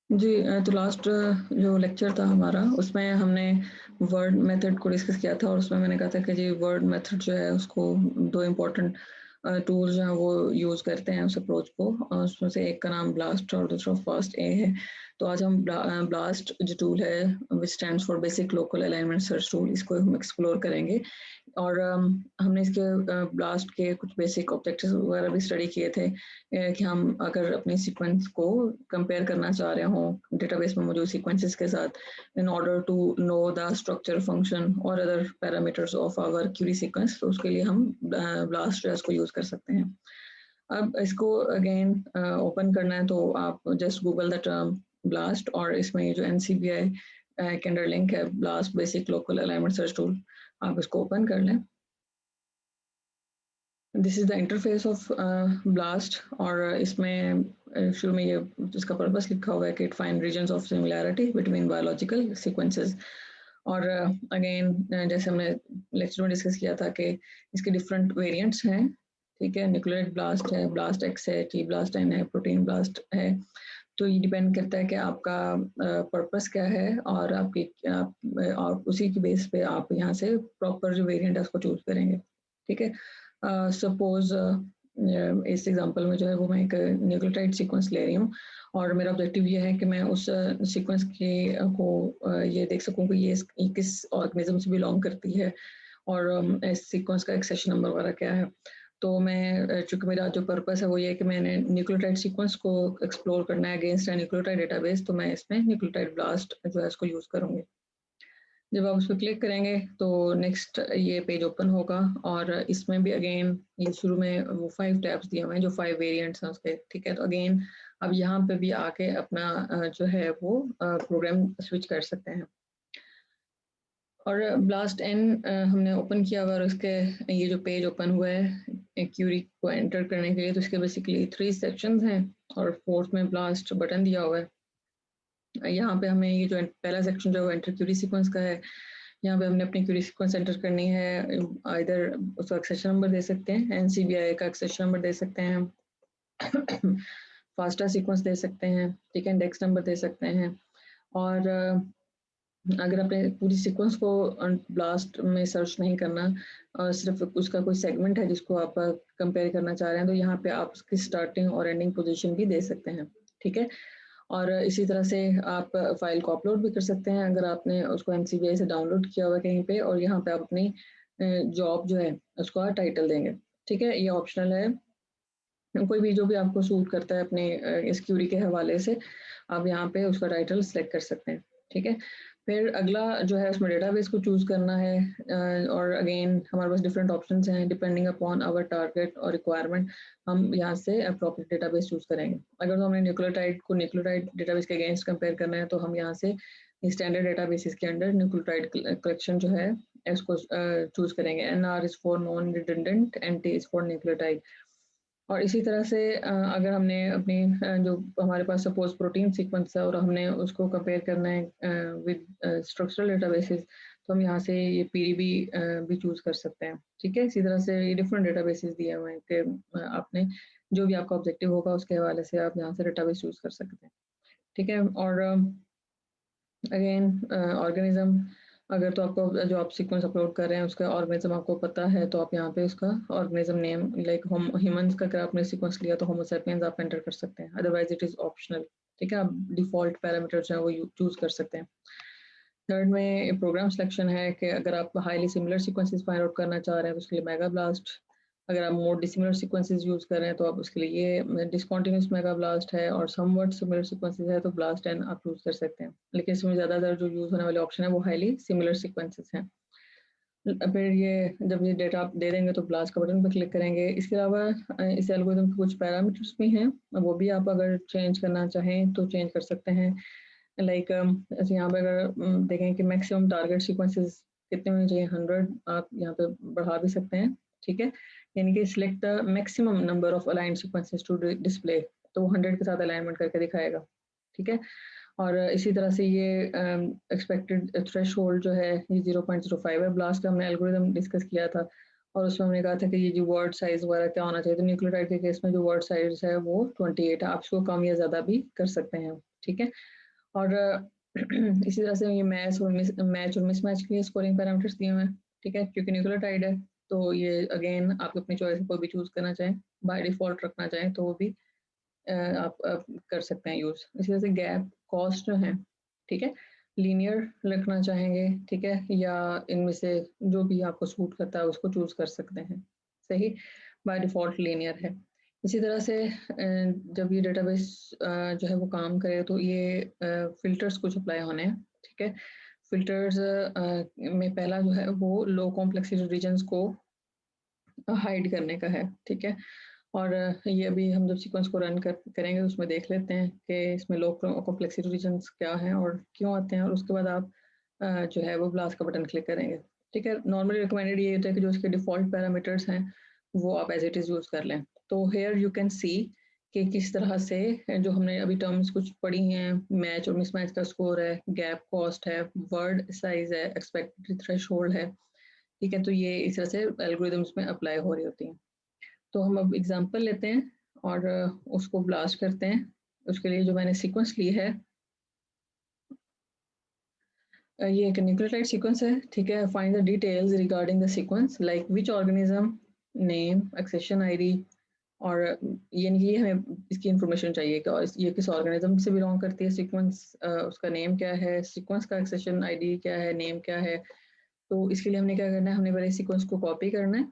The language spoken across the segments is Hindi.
जी तो लास्ट जो लेक्चर था हमारा उसमें हमने वर्ड मेथड को डिस्कस किया था और उसमें मैंने कहा था कि जी वर्ड मेथड जो है उसको 2 इम्पोर्टेंट टूल्स जो हैं वो यूज़ करते हैं उस अप्रोच को उसमें से एक का नाम ब्लास्ट और दूसरा फास्ट ए है। तो आज हम ब्लास्ट जो टूल है which stands for basic local alignment search tool, इसको हम एक्सप्लोर करेंगे। और हमने इसके ब्लास्ट के कुछ बेसिक ऑब्जेक्टिव्स वगैरह भी स्टडी किए थे कि हम अगर अपने सीक्वेंस को कंपेयर करना चाह रहे हों डेटाबेस में मौजूद सीक्वेंसेस के साथ in order to know the structure function और other parameters of our query sequence, तो उसके लिए हम ब्लास्ट जो है उसको यूज़ कर सकते हैं। अब इसको अगेन ओपन करना है तो आप just Google the term blast और इसमें ये जो NCBI के अंडर लिंक है blast basic local alignment search tool, आप इसको ओपन कर लें। This is the interface of blast और इसमें शुरू में ये इसका पर्पस लिखा हुआ है कि it find reasons of similarity between biological sequences. और अगेन जैसे हमने लेक्चर में डिस्कस किया था कि इसके डिफरेंट वेरिएंट्स हैं, ठीक है। न्यूक्लियोइड ब्लास्ट है, ब्लास्ट एक्स है, टी ब्लास्ट एन है, प्रोटीन ब्लास्ट है। तो ये डिपेंड करता है कि आपका पर्पस क्या है और आपकी और उसी की बेस पे आप यहाँ से प्रॉपर जो वेरिएंट है उसको चूज करेंगे, ठीक है। सपोज इस एग्जांपल में जो है वो मैं एक न्यूक्लियोटाइड सीक्वेंस ले रही हूँ और मेरा ऑब्जेक्टिव ये है कि मैं उस सीक्वेंस के ये देख सकूँ कि ये किस ऑर्गेनिज्म से बिलोंग करती है और इस सीक्वेंस का एक्सेशन नंबर वगैरह क्या है। तो मैं चूँकि मेरा जो पर्पस है वो ये है कि मैंने न्यूक्लियोटाइड सीक्वेंस को एक्सप्लोर करना है अगेंस्ट अ न्यूक्लियोटाइड डेटाबेस, तो मैं इसमें न्यूक्लियोटाइड ब्लास्ट जो है उसको यूज़ करूँगी। जब आप उस पर क्लिक करेंगे तो नेक्स्ट ये पेज ओपन होगा और इसमें भी अगेन ये शुरू में वो 5 टैब्स दिए हुए हैं जो 5 वेरिएंट्स हैं उसके, ठीक है। तो अगेन अब यहाँ पे भी आके अपना जो है वो प्रोग्राम स्विच कर सकते हैं। और ब्लास्ट एन हमने ओपन किया हुआ और उसके ये जो पेज ओपन हुआ है क्यूरी को एंटर करने के लिए, तो इसके बेसिकली 3 सेक्शंस हैं और फोर्थ में ब्लास्ट बटन दिया हुआ है। यहाँ पे हमें ये जो पहला सेक्शन जो एंटर क्यूरी सीक्वेंस का है, यहाँ पे हमने अपनी क्यूरी सीक्वेंस एंटर करनी है। इधर उसका एक्सेशन नंबर दे सकते हैं, NCBI का एक्सेशन नंबर दे सकते हैं हम फास्टा सीक्वेंस दे सकते हैं, ठीक है, इंडेक्स नंबर दे सकते हैं। और अगर आपने पूरी सीक्वेंस को ब्लास्ट में सर्च नहीं करना और सिर्फ उसका कोई सेगमेंट है जिसको आप कंपेयर करना चाह रहे हैं, तो यहाँ पे आप उसकी स्टार्टिंग और एंडिंग पोजीशन भी दे सकते हैं, ठीक है। और इसी तरह से आप फाइल को अपलोड भी कर सकते हैं अगर आपने उसको NCBI से डाउनलोड किया हुआ कहीं पे, और यहाँ पे आप अपनी जॉब जो है उसका टाइटल देंगे, ठीक है। ये ऑप्शनल है, कोई भी जो भी आपको सूट करता है अपने इस क्यूरी के हवाले से आप यहाँ पे उसका टाइटल सेलेक्ट कर सकते हैं, ठीक है। फिर अगला जो है उसमें डेटाबेस को चूज़ करना है और अगेन हमारे पास डिफरेंट ऑप्शंस हैं डिपेंडिंग अपॉन आवर टारगेट और रिक्वायरमेंट, हम यहाँ से अप्रोप्रिएट डेटाबेस चूज़ करेंगे। अगर तो हमने न्यूक्लियोटाइड को न्यूक्लियोटाइड डेटाबेस के अगेंस्ट कंपेयर करना है तो हम यहाँ से स्टैंडर्ड डेटाबेस के अंडर न्यूक्लियोटाइड कलेक्शन जो है इसको चूज़ करेंगे। NR is for non redundant, NT is for nucleotide. और इसी तरह से अगर हमने अपनी जो हमारे पास सपोज प्रोटीन सीक्वेंस है और हमने उसको कंपेयर करना है विद स्ट्रक्चरल डेटाबेसेस, तो हम यहाँ से ये PDB भी चूज़ कर सकते हैं, ठीक है। इसी तरह से ये डिफरेंट डेटाबेसेस दिए हुए हैं कि आपने जो भी आपका ऑब्जेक्टिव होगा उसके हवाले से आप यहाँ से डेटाबेस चूज़ कर सकते हैं, ठीक है। और अगेन ऑर्गेनिज्म, अगर तो आपको जो आप सीक्वेंस अपलोड कर रहे हैं उसका ऑर्गेनिज्म आपको पता है तो आप यहाँ पे उसका organism name like home humans का अगर आपने सीक्वेंस लिया तो होमो सैपियंस आप एंटर कर सकते हैं, अदरवाइज इट इज़ ऑप्शनल, ठीक है। आप डिफ़ॉल्ट पैरामीटर्स हैं वो चूज़ कर सकते हैं। थर्ड में प्रोग्राम सिलेक्शन है कि अगर आप highly similar sequences find out करना चाह रहे हैं तो उसके लिए मेगा ब्लास्ट, अगर आप मोर डिसिमिलर सीक्वेंसेस यूज़ कर रहे हैं तो आप उसके लिए ये डिसकंटिन्यूअस मेगा ब्लास्ट है, और समवट सिमिलर सीक्वेंसेस है तो ब्लास्ट एन आप यूज़ कर सकते हैं। लेकिन इसमें ज़्यादातर जो यूज़ होने वाले ऑप्शन है वो हाईली सिमिलर सीक्वेंसेस हैं। फिर ये जब ये डेटा आप दे देंगे तो ब्लास्ट का बटन पर क्लिक करेंगे। इसके अलावा इस एल्गोरिथम के कुछ पैरामीटर्स भी हैं, वो भी आप अगर चेंज करना चाहें तो चेंज कर सकते हैं। लाइक ऐसे यहाँ पे अगर देखें कि मैक्सिमम टारगेट सीक्वेंसेस कितने होने चाहिए, 100, आप यहाँ पे बढ़ा भी सकते हैं, ठीक है। यानी कि select the maximum number of aligned sequences to display, तो वो 100 के साथ अलाइनमेंट करके दिखाएगा, ठीक है। और इसी तरह से ये एक्सपेक्टेड थ्रेशोल्ड जो है ये 0.05 है। ब्लास्ट का हमने एल्गोरिथम डिस्कस किया था और उसमें हमने कहा था कि ये जो वर्ड साइज वगैरह क्या होना चाहिए, तो न्यूक्लियोटाइड के केस में जो वर्ड साइज है वो 28 है, आप इसको कम या ज़्यादा भी कर सकते हैं, ठीक है। और इसी तरह से ये मैच और मिसमैच के लिए स्कोरिंग पैरामीटर्स दिए हुए हैं, ठीक है, क्योंकि न्यूक्लियोटाइड है तो ये अगेन आप अपनी चॉइस कोई भी चूज करना चाहें, बाय डिफॉल्ट रखना चाहें तो वो भी आप कर सकते हैं यूज। इसी तरह से गैप कॉस्ट जो है, ठीक है, लीनियर रखना चाहेंगे, ठीक है, या इनमें से जो भी आपको सूट करता है उसको चूज कर सकते हैं, सही, बाय डिफॉल्ट लीनियर है। इसी तरह से जब ये डेटाबेस जो है वो काम करे तो ये फिल्टर्स कुछ अप्लाई होने हैं, ठीक है। फिल्टर्स में पहला जो है वो लो कॉम्प्लेक्सिटी रीजन्स को हाइड करने का है, ठीक है। और ये अभी हम जब सीक्वेंस को रन करेंगे उसमें देख लेते हैं कि इसमें लो कॉम्प्लेक्सिटी रीजन्स क्या हैं और क्यों आते हैं, और उसके बाद आप जो है वो ब्लास्ट का बटन क्लिक करेंगे, ठीक है। नॉर्मली रिकमेंडेड ये होता है कि जो इसके डिफ़ॉल्ट पैरामीटर्स हैं वो आप एज इट इज़ यूज़ कर लें। तो हेयर यू कैन सी कि किस तरह से जो हमने अभी टर्म्स कुछ पढ़ी हैं, मैच और मिसमैच का स्कोर है, गैप कॉस्ट है, वर्ड साइज है, एक्सपेक्टेड थ्रेशोल्ड है, ठीक है। तो ये इस तरह से एल्गोरिदम्स में अप्लाई हो रही होती हैं। तो हम अब एग्जांपल लेते हैं और उसको ब्लास्ट करते हैं। उसके लिए जो मैंने सीक्वेंस ली है, ये एक न्यूक्लियोटाइड सीक्वेंस है, ठीक है। Find the details regarding the sequence like which organism, name, accession ID, और यानी कि हमें इसकी इंफॉर्मेशन चाहिए कि और ये किस ऑर्गेनिज्म से बिलोंग करती है सीक्वेंस, उसका नेम क्या है, सीक्वेंस का एक्सेशन आईडी क्या है, नेम क्या है। तो इसके लिए हमने क्या करना है, हमने पहले सीक्वेंस को कॉपी करना है,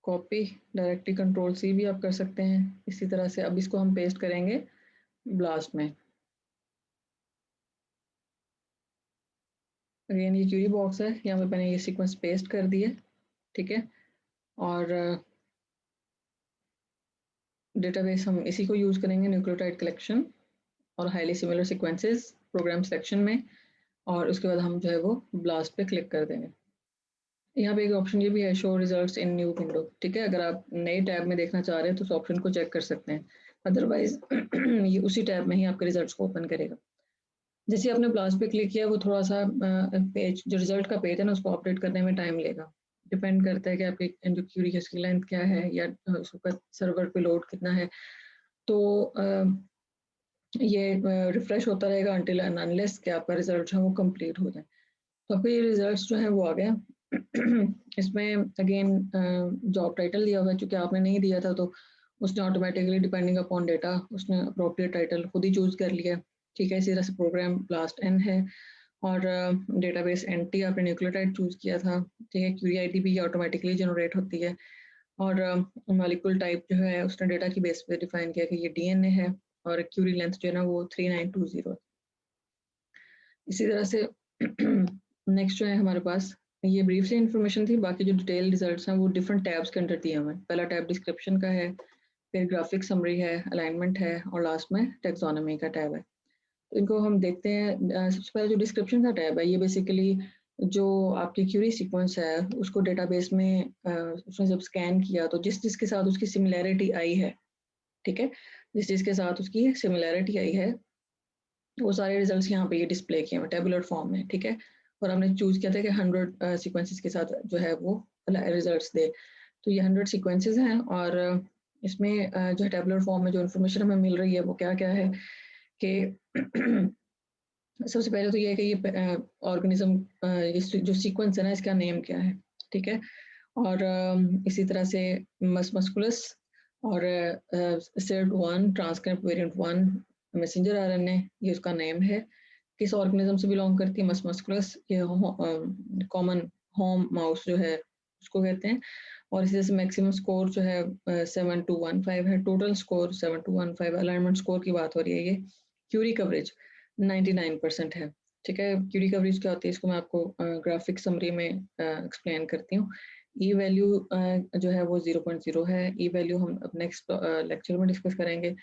कॉपी डायरेक्टली कंट्रोल सी भी आप कर सकते हैं। इसी तरह से अब इसको हम पेस्ट करेंगे ब्लास्ट में। अगेन ये क्यूरी बॉक्स है, यहाँ पे मैंने ये सीक्वेंस पेस्ट कर दिए, ठीक है। और डेटाबेस हम इसी को यूज़ करेंगे, न्यूक्लियोटाइड कलेक्शन और highly similar sequences program section में, और उसके बाद हम जो है वो ब्लास्ट पे क्लिक कर देंगे। यहाँ पे एक ऑप्शन ये भी है, show results in new window, ठीक है। अगर आप नए टैब में देखना चाह रहे हैं तो उस ऑप्शन को चेक कर सकते हैं, अदरवाइज ये उसी टैब में ही आपके रिजल्ट्स को ओपन करेगा। जैसे आपने ब्लास्ट पे क्लिक किया वो थोड़ा सा पेज, जो रिजल्ट का पेज है ना, उसको अपडेट करने में टाइम लेगा। डिपेंड करता है कि आपकी जो क्यूरी है उसकी लेंथ क्या है, या उसका सर्वर पे लोड कितना है। तो ये रिफ्रेश होता रहेगा अनटिल एंड अनलेस कि आपका रिजल्ट जो है वो कंप्लीट हो जाए। तो आपके ये रिजल्ट्स जो है वो आ गए। इसमें अगेन जॉब टाइटल दिया हुआ है, चूँकि आपने नहीं दिया था तो उसने ऑटोमेटिकली डिपेंडिंग अपॉन डेटा उसने अप्रोप्रिएट टाइटल खुद ही चूज़ कर लिया, ठीक है। इसी तरह से प्रोग्राम ब्लास्ट एन है, और डेटाबेस एंटी आपने न्यूक्लियोटाइड चूज़ किया था, ठीक है। क्यूरी आईडी भी ऑटोमेटिकली जनरेट होती है, और मॉलिक्यूल टाइप जो है उसने डेटा की बेस पे डिफाइन किया कि ये डीएनए है, और क्यूरी लेंथ जो है ना वो 3920 है। इसी तरह से नेक्स्ट जो है हमारे पास, ये ब्रीफ से इन्फॉर्मेशन थी, बाकी जो डिटेल रिजल्ट्स हैं वो डिफरेंट टैब्स के अंडर दिए हुए हैं। पहला टैब डिस्क्रिप्शन का है, फिर ग्राफिक समरी है, अलाइनमेंट है, और लास्ट में टेक्सोनॉमी का टैब है। तो इनको हम देखते हैं। सबसे पहले जो डिस्क्रिप्शन का टैब है, ये बेसिकली जो आपकी क्यूरी सीक्वेंस है उसको डेटाबेस में उसने जब स्कैन किया तो जिस जिसके साथ उसकी सिमिलैरिटी आई है, ठीक है, जिस जिसके साथ उसकी सिमिलैरिटी आई है वो सारे रिजल्ट्स यहाँ पे ये डिस्प्ले किए हुए टेबुलर फॉर्म में, ठीक है। और हमने चूज किया था कि 100 सीक्वेंसेस के साथ जो है वो रिजल्ट्स दे। तो ये 100 सीक्वेंसेस हैं, और इसमें जो है टेबुलर फॉर्म में जो इन्फॉर्मेशन हमें मिल रही है वो क्या क्या है कि सबसे पहले तो ये है कि ये ऑर्गेनिज्म जो सीक्वेंस है ना इसका नेम क्या है, ठीक है। और इसी तरह से मस्कुलस और सिर्ड one transcript variant one messenger RNA, ये उसका नेम है। किस ऑर्गेनिज्म से बिलोंग करती है, मस्कुलस, ये कॉमन होम माउस जो है उसको कहते हैं। और इसी तरह से मैक्सिमम स्कोर जो है 7215 है, टोटल स्कोर 7215, अलाइनमेंट स्कोर की बात हो रही है। ये क्यूरी कवरेज 99% है, ठीक है। क्यूरी कवरेज क्या होती है इसको मैं आपको ग्राफिक समरी में एक्सप्लेन करती हूँ। ई वैल्यू जो है वो 0.0 है। ई वैल्यू हम नेक्स्ट लेक्चर में डिस्कस करेंगे।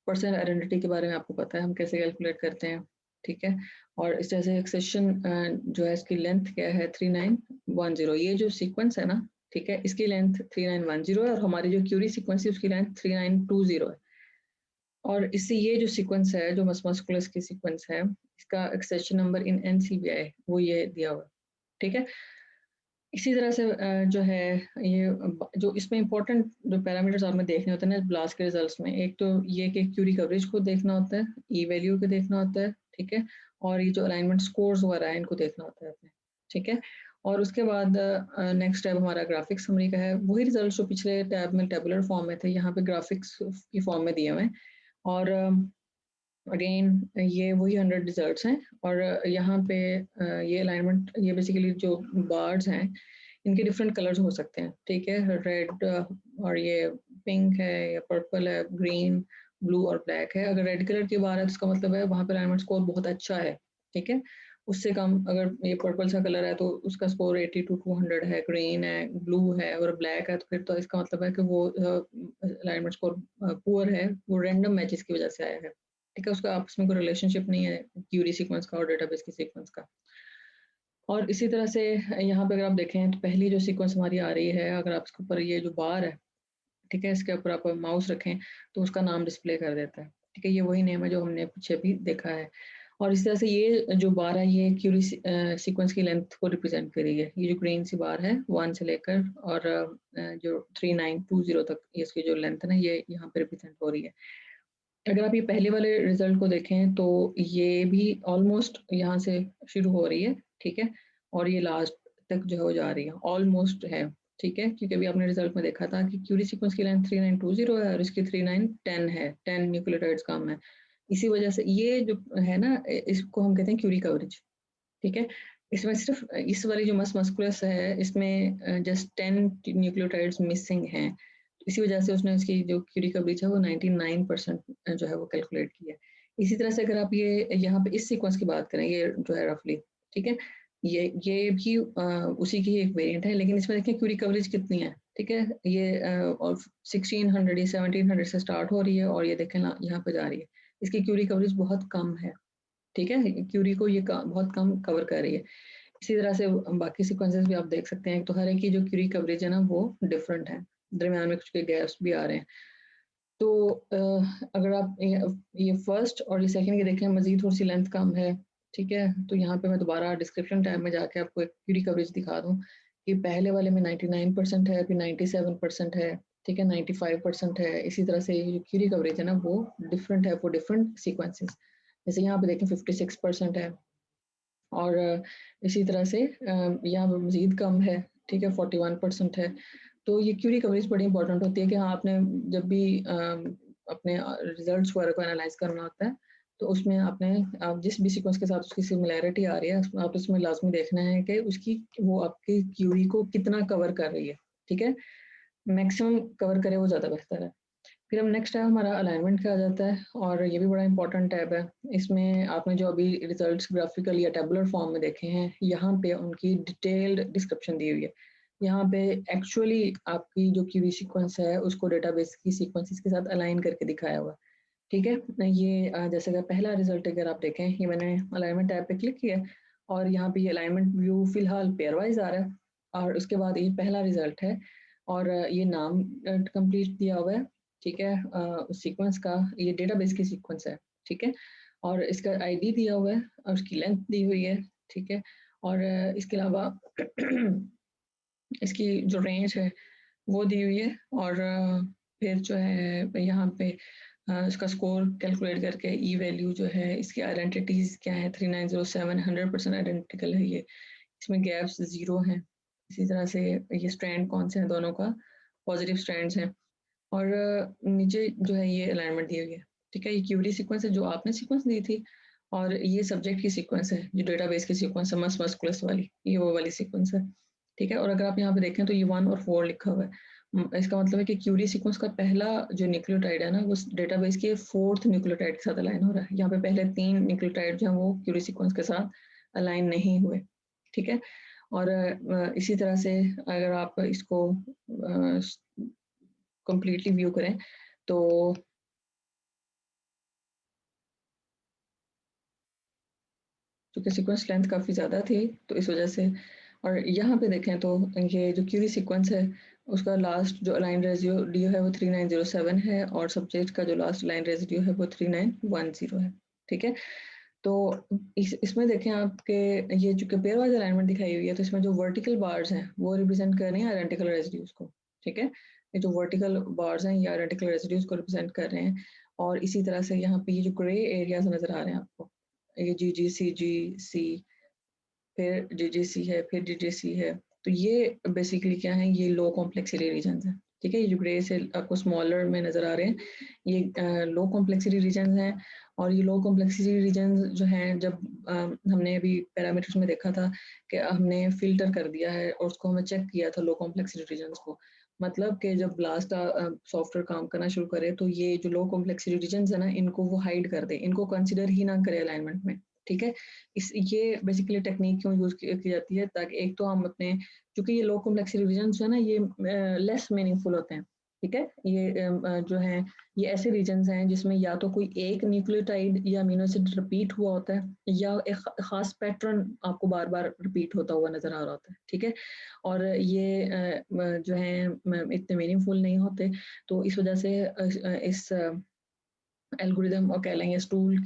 परसेंट आइडेंटिटी के बारे में आपको पता है हम कैसे कैलकुलेट करते हैं, ठीक है। और इस तरह से एक्सेशन जो है इसकी लेंथ क्या है 3910, ये जो सीक्वेंस है ना, ठीक है, इसकी लेंथ 3910 है, और हमारी जो क्यूरी सीक्वेंस है उसकी लेंथ 3920 है। और इससे ये जो सीक्वेंस है जो मस्कुलस की सीक्वेंस है, इसका एक्सेशन नंबर इन एनसीबीआई वो ये दिया हुआ है, ठीक है। इसी तरह से जो है ये जो इसमें इंपॉर्टेंट जो पैरामीटर्स आपने देखने होते हैं ना ब्लास्ट के रिजल्ट्स में, एक तो ये कि क्यूरी कवरेज को देखना होता है, ई वैल्यू को देखना होता है, ठीक है, और ये जो अलाइनमेंट स्कोर्स वगैरह है इनको देखना होता है आपने, ठीक है। और उसके बाद नेक्स्ट टैब हमारा ग्राफिक्स समरी का है, वही रिजल्ट जो पिछले टैब में टेबुलर फॉर्म में थे यहाँ पे ग्राफिक्स की फॉर्म में दिए हुए हैं। और अगेन ये वही 100 रिजल्ट्स हैं। और यहाँ पे ये अलाइनमेंट, ये बेसिकली जो बार्स हैं इनके डिफरेंट कलर्स हो सकते हैं, ठीक है, रेड और ये पिंक है या पर्पल है, ग्रीन, ब्लू और ब्लैक है। अगर रेड कलर की बात है तो इसका मतलब है वहाँ पे अलाइनमेंट स्कोर बहुत अच्छा है, ठीक है। उससे कम अगर ये पर्पल सा कलर है तो उसका स्कोर 80 to 200 है, ग्रीन है, ब्लू है और ब्लैक है तो फिर तो इसका मतलब है कि वो अलाइनमेंट स्कोर पुअर है, वो रैंडम मैचेस की वजह से आया है, ठीक है, उसका आपस में कोई रिलेशनशिप नहीं है क्यूरी सीक्वेंस का और डेटाबेस की सीक्वेंस का। और इसी तरह से यहाँ पे अगर आप देखें तो पहली जो सीक्वेंस हमारी आ रही है, अगर आप इसके ऊपर ये जो बार है, ठीक है, इसके ऊपर आप माउस रखें तो उसका नाम डिस्प्ले कर देता है, ठीक है, ये वही नेम है जो हमने पीछे भी देखा है। और इस तरह से ये जो बार है ये क्यूरी सीक्वेंस की लेंथ को रिप्रेजेंट करी है। ये जो ग्रीन सी बार है 1 से लेकर और जो 3920 तक इसकी जो लेंथ है ना ये यहाँ पे रिप्रेजेंट हो रही है। अगर आप ये पहले वाले रिजल्ट को देखें तो ये भी ऑलमोस्ट यहाँ से शुरू हो रही है, ठीक है, और ये लास्ट तक जो है वो जा रही है, ऑलमोस्ट है, ठीक है, क्योंकि अभी आपने रिजल्ट में देखा था कि क्यूरी सीक्वेंस की लेंथ 3920 है और इसकी 3910 है, 10 न्यूक्लियोटाइड्स कम है। इसी वजह से ये जो है ना इसको हम कहते हैं क्यूरी कवरेज, ठीक है। इसमें सिर्फ इस वाली जो मस्कुलस है इसमें जस्ट 10 न्यूक्लियोटाइड्स मिसिंग हैं, इसी वजह से उसने उसकी जो क्यूरी कवरेज है वो 99% जो है वो कैलकुलेट की है। इसी तरह से अगर आप ये यहाँ पे इस सीक्वेंस की बात करें, ये जो है रफली, ठीक है, ये भी उसी की एक वेरिएंट है, लेकिन इसमें देखें क्यूरी कवरेज कितनी है, ठीक है, ये और 1600 या 1700 से स्टार्ट हो रही है और ये देखें ना यहाँ पे जा रही है, इसकी क्यूरी कवरेज बहुत कम है, ठीक है, क्यूरी को ये बहुत कम कवर कर रही है। इसी तरह से बाकी सीक्वेंसेस भी आप देख सकते हैं, तो हर एक की जो क्यूरी कवरेज है ना वो डिफरेंट है, दरमियान में कुछ के गैप्स भी आ रहे हैं। तो अगर आप ये फर्स्ट और ये सेकंड की देखें मजीद थोड़ी सी लेंथ कम है, ठीक है, तो यहाँ पे मैं दोबारा डिस्क्रिप्शन टैब में जाके आपको एक क्यूरी कवरेज दिखा दूँ कि पहले वाले में 99% है, फिर 97% है, ठीक है, 95% है। इसी तरह से जो क्यूरी कवरेज है ना वो डिफरेंट है फॉर डिफरेंट सीक्वेंसेस। जैसे यहाँ पे देखें 56% है और इसी तरह से यहाँ पे मज़ीद कम है, ठीक है, 41% है। तो ये क्यूरी कवरेज बड़ी इंपॉर्टेंट होती है कि हाँ आपने जब भी अपने रिजल्ट्स वगैरह को एनालाइज करना होता है तो उसमें आपने आप जिस भी सीक्वेंस के साथ उसकी सिमिलैरिटी आ रही है आप इसमें लाजमी देखना है कि उसकी वो आपकी क्यूरी को कितना कवर कर रही है, ठीक है, मैक्सिमम कवर करे वो ज़्यादा बेहतर है। फिर हम नेक्स्ट टैब हमारा अलाइनमेंट का आ जाता है और ये भी बड़ा इंपॉर्टेंट टैब है। इसमें आपने जो अभी रिजल्ट्स ग्राफिकल या टेबुलर फॉर्म में देखे हैं यहाँ पे उनकी डिटेल्ड डिस्क्रिप्शन दी हुई है। यहाँ पे एक्चुअली आपकी जो क्यूरी सीक्वेंस है उसको डेटाबेस की सीक्वेंसेस के साथ अलाइन करके दिखाया हुआ है, ठीक है। ये जैसे कि पहला रिजल्ट अगर आप देखें, ये मैंने अलाइनमेंट टैब पे क्लिक किया और यहाँ पे ये अलाइनमेंट व्यू फिलहाल पेयर वाइज आ रहा है और उसके बाद ये पहला रिजल्ट है और ये नाम कंप्लीट दिया हुआ है, ठीक है, उस सीक्वेंस का, ये डेटाबेस की सीक्वेंस है, ठीक है, और इसका आईडी दिया हुआ है और उसकी लेंथ दी हुई है, ठीक है, और इसके अलावा इसकी जो रेंज है वो दी हुई है और फिर जो है यहाँ पे इसका स्कोर कैलकुलेट करके ई वैल्यू जो है इसकी आइडेंटिटीज क्या है, 3907 100% आइडेंटिकल है ये, इसमें गैप्स जीरो हैं। इसी तरह से ये स्ट्रैंड कौन से हैं दोनों का पॉजिटिव स्ट्रैंड्स हैं और नीचे जो है ये अलाइनमेंट दी हुई है, ठीक है, ये क्यूरी सीक्वेंस है जो आपने सीक्वेंस दी थी और ये सब्जेक्ट की सीक्वेंस है जो डेटाबेस की सीक्वेंस है मस्कुलस वाली, ये वो वाली सीक्वेंस है, ठीक है। और अगर आप यहाँ पे देखें तो ये 1 और 4 लिखा हुआ है, इसका मतलब है कि क्यूरी सीक्वेंस का पहला जो न्यूक्लियोटाइड है ना वो डेटाबेस के 4th न्यूक्लियोटाइड के साथ अलाइन हो रहा है। यहाँ पे पहले 3 न्यूक्लियोटाइड जो है वो क्यूरी सीक्वेंस के साथ अलाइन नहीं हुए, ठीक है। और इसी तरह से अगर आप इसको कंप्लीटली व्यू करें तो चूँकि सीक्वेंस लेंथ काफ़ी ज़्यादा थी तो इस वजह से, और यहाँ पे देखें तो ये जो क्यूरी सीक्वेंस है उसका लास्ट जो अलाइन रेजिड्यू है वो 3907 है और सब्जेक्ट का जो लास्ट अलाइन रेजिड्यू है वो 3910 है, ठीक है। तो इसमें देखें आपके ये जो पेयर वाइज अलाइनमेंट दिखाई हुई है, तो इसमें जो वर्टिकल बार्स हैं वो रिप्रेजेंट कर रहे हैं आइडेंटिकल रेसिड्यूज को, ठीक है। ये जो वर्टिकल बार्स हैं ये आइडेंटिकल रेसिड्यूज को रिप्रेजेंट कर रहे हैं। और इसी तरह से यहाँ पे ये जो ग्रे एरियाज नजर आ रहे हैं आपको, ये GGCGC, फिर GGC है, फिर GGC है, तो ये बेसिकली क्या है, ये लो कॉम्प्लेक्सिटी रीजन है, ठीक है। ये जो ग्रे से आपको स्मॉलर में नजर आ रहे हैं ये लो कॉम्प्लेक्सिटी रीजन है। और ये लो कॉम्प्लेक्सिटी रीजन जो हैं, जब हमने अभी पैरामीटर्स में देखा था कि हमने फिल्टर कर दिया है और उसको हमें चेक किया था लो कॉम्प्लेक्सिटी रीजन को, मतलब कि जब ब्लास्ट सॉफ्टवेयर काम करना शुरू करे तो ये जो लो कॉम्प्लेक्सिटी रीजन है ना, इनको वो हाइड कर दे, इनको कंसिडर ही ना करे अलाइनमेंट में, ठीक है। इस ये बेसिकली टेक्निक क्यों यूज की जाती है, ताकि एक तो हम अपने, क्योंकि ये लो कॉम्प्लेक्सिटी रीजन्स है ना, ये लेस मीनिंगफुल होते हैं, ठीक है। ये जो है ये ऐसे रीजन्स हैं जिसमें या तो कोई एक न्यूक्लियोटाइड या अमीनो एसिड रिपीट हुआ होता है या एक खास पैटर्न आपको बार बार रिपीट होता हुआ नजर आ रहा होता है, ठीक है। और ये जो है इतने मीनिंगफुल नहीं होते, तो इस वजह से इस एल्गोरिदम और कह लेंगे इस टूल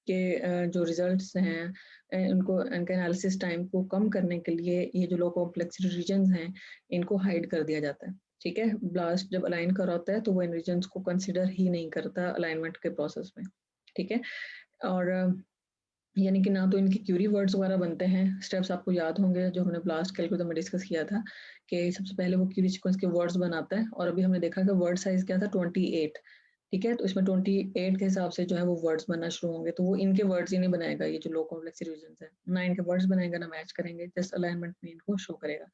के जो रिजल्ट्स हैं उनको, इनके एनालिसिस टाइम को कम करने के लिए ये जो लो कॉम्प्लेक्सिटी रीजन्स हैं इनको हाइड कर दिया जाता है, ठीक है। ब्लास्ट जब अलाइन कर होता है तो वो इन रीजन्स को कंसिडर ही नहीं करता अलाइनमेंट के प्रोसेस में, ठीक है। और यानी कि ना तो इनके क्यूरी वर्ड्स वगैरह बनते हैं, स्टेप्स आपको याद होंगे जो हमने ब्लास्ट कैलकुलस में डिस्कस किया था कि सबसे पहले वो क्यूरी सीक्वेंस के वर्ड्स बनाता है, और अभी हमने देखा कि वर्ड साइज क्या था 28, ठीक है। तो इसमें 28 के हिसाब से जो है वो वर्ड्स बनना शुरू होंगे, तो वो इनके वर्ड्स ही नहीं बनाएगा, ये जो लो कॉम्प्लेक्स रीजन है ना इनके वर्ड्स बनाएगा ना मैच करेंगे, जस्ट अलाइनमेंट में इनको शो करेगा।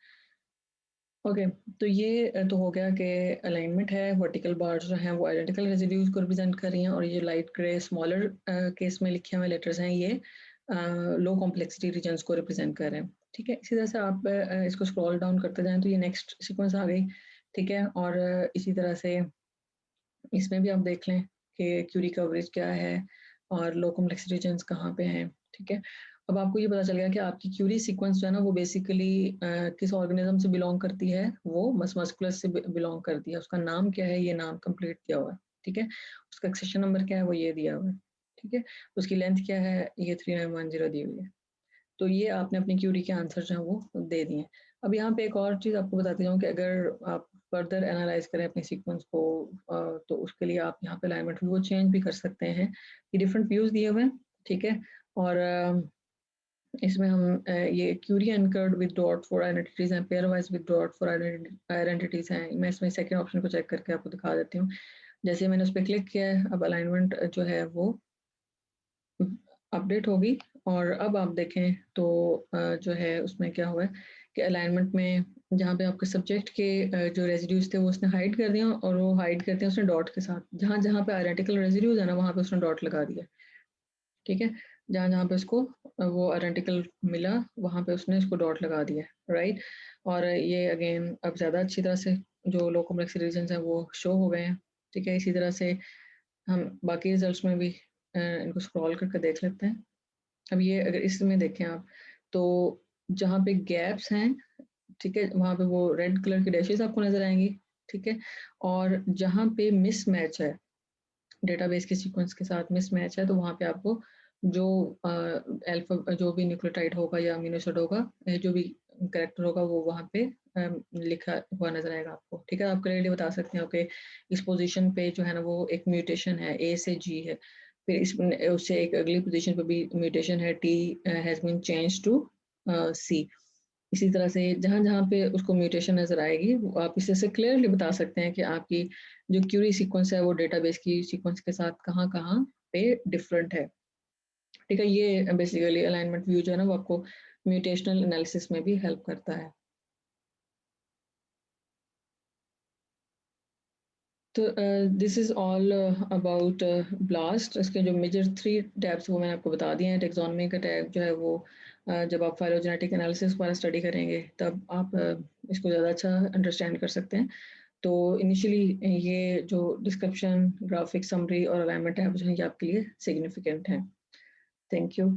ओके, तो ये तो हो गया कि अलाइनमेंट है, वर्टिकल बार्स जो हैं वो आइडेंटिकल रेसिड्यूज को रिप्रेजेंट कर रही हैं, और ये लाइट ग्रे स्मॉलर केस में लिखे हुए लेटर्स हैं ये लो कॉम्प्लेक्सिटी रीजन्स को रिप्रेजेंट कर रहे हैं, ठीक है। इसी तरह से आप इसको स्क्रॉल डाउन करते जाएं तो ये नेक्स्ट सीक्वेंस आ गई, ठीक है। और इसी तरह से इसमें भी आप देख लें कि क्यूरी कवरेज क्या है और लो कॉम्प्लेक्सिटी रीजन्स कहाँ पे हैं, ठीक है। अब आपको ये पता चल गया कि आपकी क्यूरी सीक्वेंस जो है ना वो बेसिकली किस ऑर्गेनिज्म से बिलोंग करती है, वो मस्कुलस से बिलोंग करती है। उसका नाम क्या है, ये नाम कंप्लीट किया हुआ है, ठीक है। उसका एक्सेशन नंबर क्या है, वो ये दिया हुआ है, ठीक है। उसकी लेंथ क्या है, ये 3910 दी हुई है। तो ये आपने अपनी क्यूरी के आंसर जो है वो दे दिए। अब यहाँ पे एक और चीज़ आपको बताती जाऊँ कि अगर आप फर्दर एनालाइज करें अपने सीक्वेंस को तो उसके लिए आप यहाँ पे अलाइनमेंट व्यू चेंज भी कर सकते हैं। ये डिफरेंट व्यूज दिए हुए हैं, ठीक है। और इसमें हम ये query anchored with dot for identities हैं, pairwise with dot for identities हैं। मैं इसमें सेकेंड ऑप्शन को चेक करके आपको दिखा देती हूँ। जैसे मैंने उस पर क्लिक किया है, अब अलाइनमेंट जो है वो अपडेट होगी। और अब आप देखें तो जो है उसमें क्या हुआ है कि अलाइनमेंट में जहाँ पे आपके सब्जेक्ट के जो रेजिड्यूज थे वो उसने हाइड कर दिया, और वो हाइड करते हैं उसने डॉट के साथ, जहाँ जहाँ पे आइडेंटिकल रेजिड्यूज है ना वहाँ पे उसने डॉट लगा दिया, ठीक है। जहाँ जहाँ पे उसको वो आइडेंटिकल मिला वहाँ पे उसने इसको डॉट लगा दिया, राइट। और ये अगेन अब ज़्यादा अच्छी तरह से जो लो कॉम्प्लेक्स रीजन्स हैं वो शो हो गए हैं, ठीक है। इसी तरह से हम बाकी रिजल्ट्स में भी इनको स्क्रॉल करके देख लेते हैं। अब ये अगर इसमें देखें आप तो जहाँ पे गैप्स हैं, ठीक है, वहाँ पे वो रेड कलर की डैशेस आपको नजर आएंगी, ठीक है। और जहाँ पे मिस मैच है, डेटाबेस के सीक्वेंस के साथ मिस मैच है, तो वहाँ पे आपको जो अल्फा जो भी न्यूक्लियोटाइड होगा या अमीनो एसिड होगा, जो भी करेक्टर होगा वो वहाँ पे लिखा हुआ नजर आएगा आपको, ठीक है। आप क्लियरली बता सकते हो कि इस पोजीशन पे जो है ना वो एक म्यूटेशन है, A से G है, फिर इस उससे एक अगली पोजीशन पे भी म्यूटेशन है, T has been change to C। इसी तरह से जहाँ जहाँ पे उसको म्यूटेशन नजर आएगी वो आप इसे से क्लियरली बता सकते हैं कि आपकी जो क्यूरी सीक्वेंस है वो डेटाबेस की सीक्वेंस के साथ कहाँ कहाँ पे डिफरेंट है, ठीक है। ये बेसिकली अलाइनमेंट व्यू जो है ना वो आपको म्यूटेशनल एनालिसिस में भी हेल्प करता है। तो this is all about blast. इसके जो मेजर 3 टैब्स वो मैंने आपको बता दिए हैं। टेक्सोनमी का टैब जो है वो जब आप फाइलोजेनेटिक एनालिसिस वाला स्टडी करेंगे तब आप इसको ज़्यादा अच्छा अंडरस्टैंड कर सकते हैं। तो इनिशियली ये जो डिस्क्रिप्शन, ग्राफिक समरी और अलाइनमेंट टैब जो है ये आपके लिए सिग्निफिकेंट हैं। Thank you.